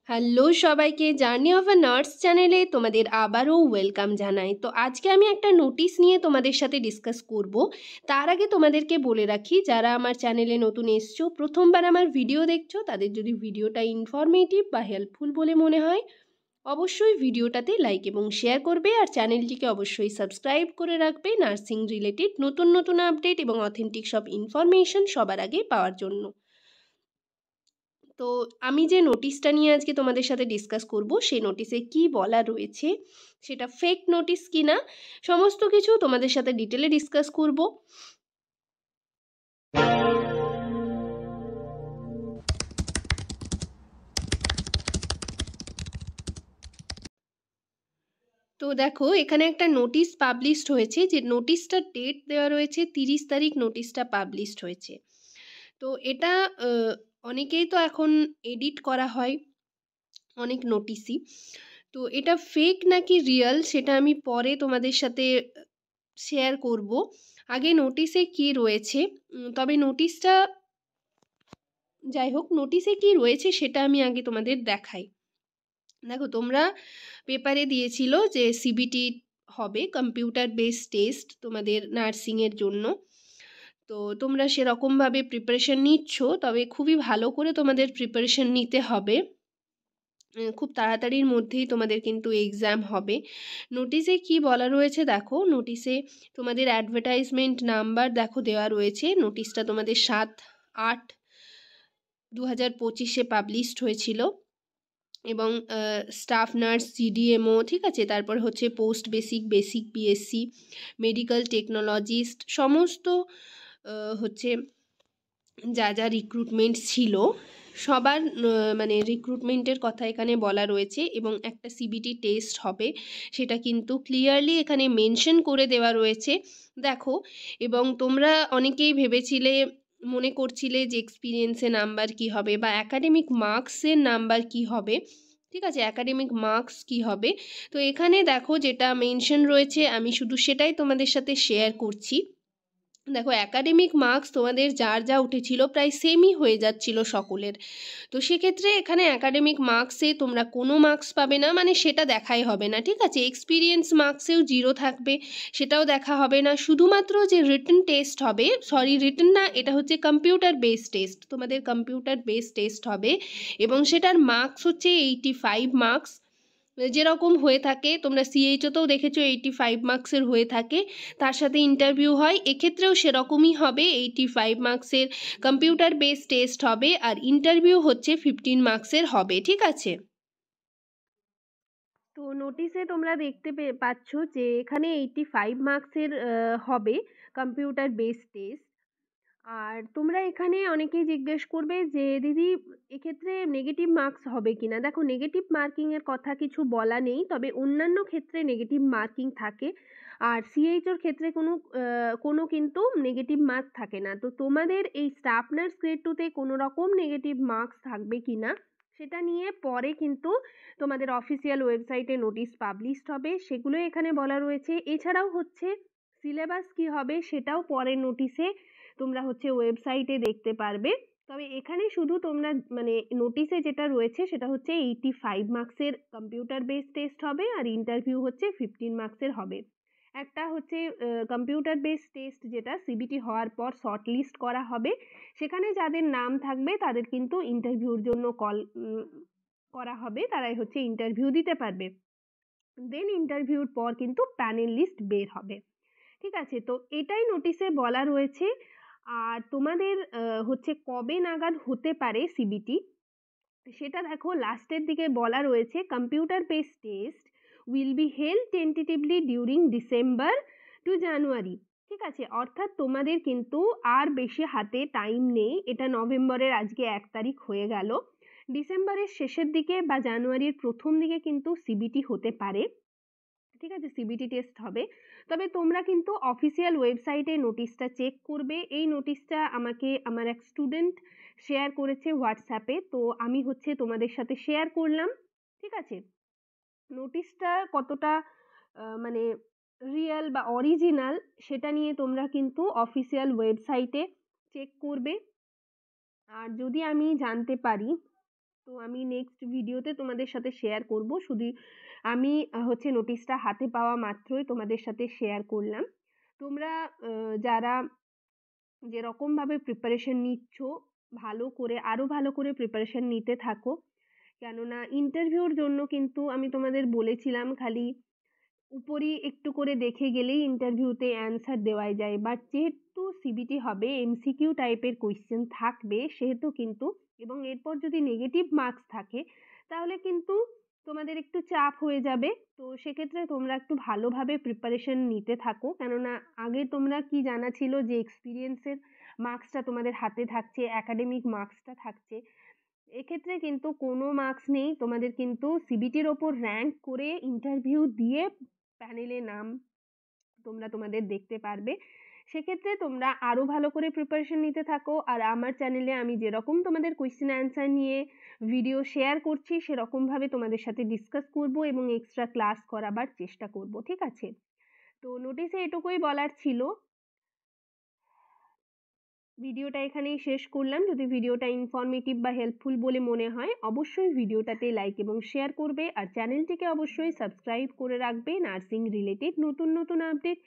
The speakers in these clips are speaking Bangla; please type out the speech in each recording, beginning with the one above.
হ্যালো সবাইকে, জার্নি অফ আ নার্স চ্যানেলে তোমাদের আবারও ওয়েলকাম জানাই। তো আজকে আমি একটা নোটিশ নিয়ে তোমাদের সাথে ডিসকাস করব। তার আগে তোমাদেরকে বলে রাখি, যারা আমার চ্যানেলে নতুন এসছো, প্রথমবার আমার ভিডিও দেখছো, তাদের যদি ভিডিওটা ইনফরমেটিভ বা হেল্পফুল বলে মনে হয়, অবশ্যই ভিডিওটাতে লাইক এবং শেয়ার করবে, আর চ্যানেলটিকে অবশ্যই সাবস্ক্রাইব করে রাখবে নার্সিং রিলেটেড নতুন নতুন আপডেট এবং অথেন্টিক সব ইনফরমেশন সবার আগে পাওয়ার জন্য। তো আমি যে নোটিশটা নিয়ে আজকে তোমাদের সাথে ডিসকাস করব, সেই নোটিশে কি বলা রয়েছে, সেটা ফেক নোটিশ কিনা, সমস্ত কিছু তোমাদের সাথে ডিটেলে ডিসকাস করব। তো দেখো, এখানে একটা নোটিশ পাবলিশড হয়েছে, যে নোটিশটার ডেট দেওয়া রয়েছে 30 তারিখ নোটিশটা পাবলিশড হয়েছে। তো এটা অনেকেই তো এখন এডিট করা হয় অনেক নোটিশই। তো এটা ফেক নাকি রিয়েল সেটা আমি পরে তোমাদের সাথে শেয়ার করব। আগে নোটিশে কি রয়েছে, তবে নোটিশটা যাই হোক, নোটিশে কি রয়েছে সেটা আমি আগে তোমাদের দেখাই। দেখো, তোমরা পেপারে দিয়েছিল যে সিবিটি হবে, কম্পিউটার বেসড টেস্ট তোমাদের নার্সিংয়ের জন্য। তো তোমরা সেরকমভাবে প্রিপারেশন নিচ্ছ, তবে খুবই ভালো করে তোমাদের প্রিপারেশন নিতে হবে। খুব তাড়াতাড়ির মধ্যেই তোমাদের কিন্তু এক্সাম হবে। নোটিশে কি বলা রয়েছে দেখো, নোটিশে তোমাদের অ্যাডভার্টাইজমেন্ট নাম্বার দেখো দেওয়া রয়েছে। নোটিশটা তোমাদের 7/8/2025 পাবলিশড হয়েছিল, এবং স্টাফ নার্স, জিডিএমও, ঠিক আছে, তারপর হচ্ছে post basic, basic PSC, medical technologist, সমস্ত হচ্ছে যা যা রিক্রুটমেন্ট ছিল সবার মানে রিক্রুটমেন্টের কথা এখানে বলা রয়েছে, এবং একটা সিবিটি টেস্ট হবে সেটা কিন্তু ক্লিয়ারলি এখানে মেনশন করে দেওয়া রয়েছে দেখো। এবং তোমরা অনেকেই ভেবেছিলে, মনে করছিলে যে এক্সপিরিয়েন্সের নাম্বার কি হবে বা অ্যাকাডেমিক মার্কসের নাম্বার কি হবে, ঠিক আছে, অ্যাকাডেমিক মার্কস কি হবে। তো এখানে দেখো যেটা মেনশন রয়েছে, আমি শুধু সেটাই তোমাদের সাথে শেয়ার করছি। দেখো, অ্যাকাডেমিক মার্কস তোমাদের যার যা উঠেছিল প্রায় সেমই হয়ে যাচ্ছিল সকলের। তো সেক্ষেত্রে এখানে অ্যাকাডেমিক মার্কসে তোমরা কোনো মার্কস পাবে না, মানে সেটা দেখাই হবে না, ঠিক আছে। এক্সপিরিয়েন্স মার্কসেও 0 থাকবে, সেটাও দেখা হবে না। শুধুমাত্র যে রিটেন টেস্ট হবে, সরি রিটেন না, এটা হচ্ছে কম্পিউটার বেসড টেস্ট, তোমাদের কম্পিউটার বেসড টেস্ট হবে, এবং সেটার মার্কস হচ্ছে 85 মার্কস। যেরকম হয়ে থাকে, তোমরা সিএইচওতেও দেখেছো 85 মার্কসের হয়ে থাকে, তার সাথে ইন্টারভিউ হয়, এক্ষেত্রেও সেরকমই হবে, 85 মার্কসের কম্পিউটার বেস টেস্ট হবে, আর ইন্টারভিউ হচ্ছে 15 মার্কসের হবে, ঠিক আছে। তো নোটিশে তোমরা দেখতে পাচ্ছ যে এখানে 85 মার্কসের হবে কম্পিউটার বেস টেস্ট। আর তোমরা এখানে অনেকেই জিজ্ঞেস করবে যে দিদি, এক্ষেত্রে নেগেটিভ মার্কস হবে কি না। দেখো, নেগেটিভ মার্কিংয়ের কথা কিছু বলা নেই, তবে অন্যান্য ক্ষেত্রে নেগেটিভ মার্কিং থাকে, আর সিএইচওর ক্ষেত্রে কোনো কিন্তু নেগেটিভ মার্কস থাকে না। তো তোমাদের এই স্টাফ নার্স গ্রেড 2তে কোনো রকম নেগেটিভ মার্কস থাকবে কি না সেটা নিয়ে পরে কিন্তু তোমাদের অফিসিয়াল ওয়েবসাইটে নোটিশ পাবলিশড হবে, সেগুলো এখানে বলা রয়েছে। এছাড়াও হচ্ছে সিলেবাস কি হবে সেটাও পরের নোটিশে তোমরা হচ্ছে ওয়েবসাইটে দেখতে পারবে। তবে এখানে শুধু তোমরা মানে নোটিশে যেটা রয়েছে সেটা হচ্ছে 85 মার্কসের কম্পিউটার বেস টেস্ট হবে, আর ইন্টারভিউ হচ্ছে 15 মার্কসের হবে। একটা হচ্ছে কম্পিউটার বেস টেস্ট, যেটা সিবিটি হওয়ার পর শর্ট লিস্ট করা হবে, সেখানে যাদের নাম থাকবে তাদের কিন্তু ইন্টারভিউর জন্য কল করা হবে, তারাই হচ্ছে ইন্টারভিউ দিতে পারবে। দেন ইন্টারভিউর পর কিন্তু প্যানেল লিস্ট বের হবে, ঠিক আছে। তো এটাই নোটিশে বলা রয়েছে। আর তোমাদের হচ্ছে কবে নাগাদ হতে পারে সিবিটি, সেটা দেখো লাস্টের দিকে বলা রয়েছে, computer base test will be held tentatively during December to January, ঠিক আছে। অর্থাৎ তোমাদের কিন্তু আর বেশি হাতে টাইম নেই, এটা নভেম্বরের আজকে 1 তারিখ হয়ে গেল, ডিসেম্বরের শেষের দিকে বা জানুয়ারির প্রথম দিকে কিন্তু সিবিটি হতে পারে, ঠিক আছে, সিবিটি টেস্ট হবে। তবে তোমরা কিন্তু অফিসিয়াল ওয়েবসাইটে নোটিশটা চেক করবে। এই নোটিশটা আমাকে আমার এক স্টুডেন্ট শেয়ার করেছে হোয়াটসঅ্যাপে, তো আমি হচ্ছে তোমাদের সাথে শেয়ার করলাম, ঠিক আছে। নোটিশটা কতটা মানে রিয়েল বা অরিজিনাল সেটা নিয়ে তোমরা কিন্তু অফিসিয়াল ওয়েবসাইটে চেক করবে। আর যদি আমি জানতে পারি, তো আমি নেক্সট ভিডিওতে তোমাদের সাথে শেয়ার করব। শুধু আমি হচ্ছে নোটিশটা হাতে পাওয়া মাত্রই তোমাদের সাথে শেয়ার করলাম। তোমরা যারা যেরকমভাবে প্রিপারেশন নিচ্ছ, ভালো করে আরও ভালো করে প্রিপারেশন নিতে থাকো। কেননা ইন্টারভিউর জন্য কিন্তু আমি তোমাদের বলেছিলাম খালি উপরই একটু করে দেখে গেলেই ইন্টারভিউতে অ্যান্সার দেওয়াই যায়, বাট যেহেতু সিবিটি হবে এমসিকিউ টাইপের কোয়েশ্চেন থাকবে সেহেতু কিন্তু, এবং এরপর যদি নেগেটিভ মার্কস থাকে তাহলে কিন্তু তোমাদের একটু চাপ হয়ে যাবে। তো সেক্ষেত্রে তোমরা একটু ভালোভাবে প্রিপারেশন নিতে থাকো, কেননা আগে তোমরা কি জানা ছিল যে এক্সপিরিয়েন্সের মার্কসটা তোমাদের হাতে থাকছে, একাডেমিক মার্কসটা থাকছে। এক্ষেত্রে কিন্তু কোনো মার্কস নেই, তোমাদের কিন্তু সিবিটির ওপর র্যাঙ্ক করে ইন্টারভিউ দিয়ে প্যানেলে নাম তোমরা তোমাদের দেখতে পারবে। সেক্ষেত্রে তোমরা আরও ভালো করে প্রিপারেশন নিতে থাকো, আর আমার চ্যানেলে আমি যেরকম তোমাদের কোয়েশ্চেন অ্যান্সার নিয়ে ভিডিও শেয়ার করছি সেরকমভাবে তোমাদের সাথে ডিসকাস করব এবং এক্সট্রা ক্লাস করাবার চেষ্টা করব, ঠিক আছে? তো নোটিশে এটুকুই বলার ছিল। ভিডিওটা এখানেই শেষ করলাম। যদি ভিডিওটা ইনফরমেটিভ বা হেল্পফুল বলে মনে হয় অবশ্যই ভিডিওটাতে লাইক এবং শেয়ার করবে, আর চ্যানেলটিকে অবশ্যই সাবস্ক্রাইব করে রাখবে নার্সিং রিলেটেড নতুন নতুন আপডেট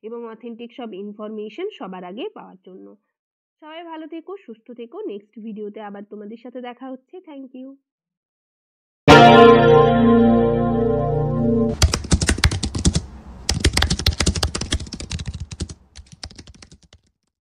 এবং অথেন্টিক সব ইনফরমেশন সবার আগে পাওয়ার জন্য। সবাই ভালো থেকো, সুস্থ থেকো। নেক্সট ভিডিওতে আবার তোমাদের সাথে দেখা হচ্ছে। Thank you.